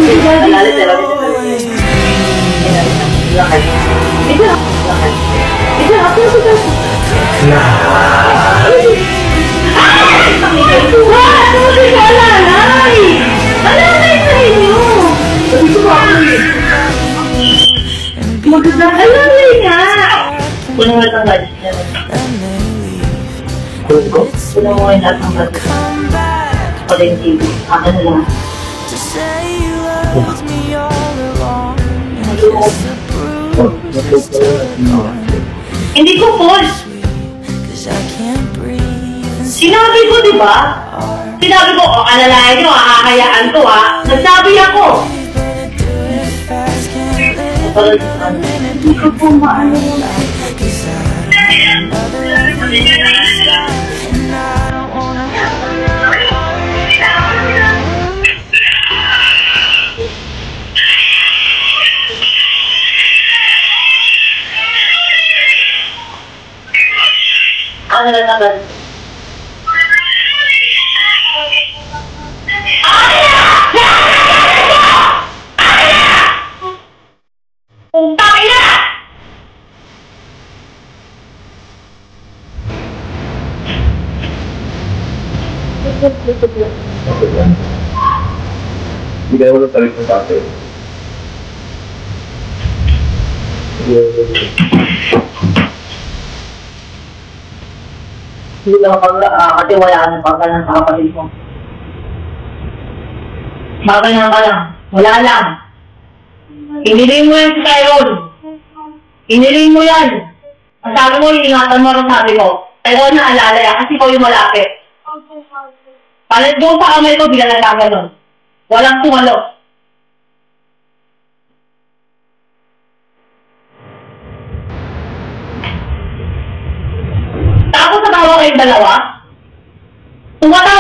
Magandang alalay nga! Puno mo itong gadget niya. Puno mo yung lahat ng gadget. Pala yung TV. Akin na lang. Hindi ko full! Sinabi ko, di ba? Sinabi ko, o alalayan nyo, kakayaan ko ha. Nagsabi ako! Hindi ko po maano yun. Ano na naman? Okay yan. Hindi ka naman tarik ng tatay. Hindi lang kasi wala ka ng pagkalan sa kapatid mo. Makakanyan ka lang. Wala lang. Iniling mo yan si Tyrone. Iniling mo yan. Ang sabi mo, iingatan mo rin sabi mo. Pero naalala yan kasi ikaw yung malapit. Palit doon sa kamay ko, bigla na gano'n. Walang tumalo. Tapos sa tawa kayong dalawa, tumatawa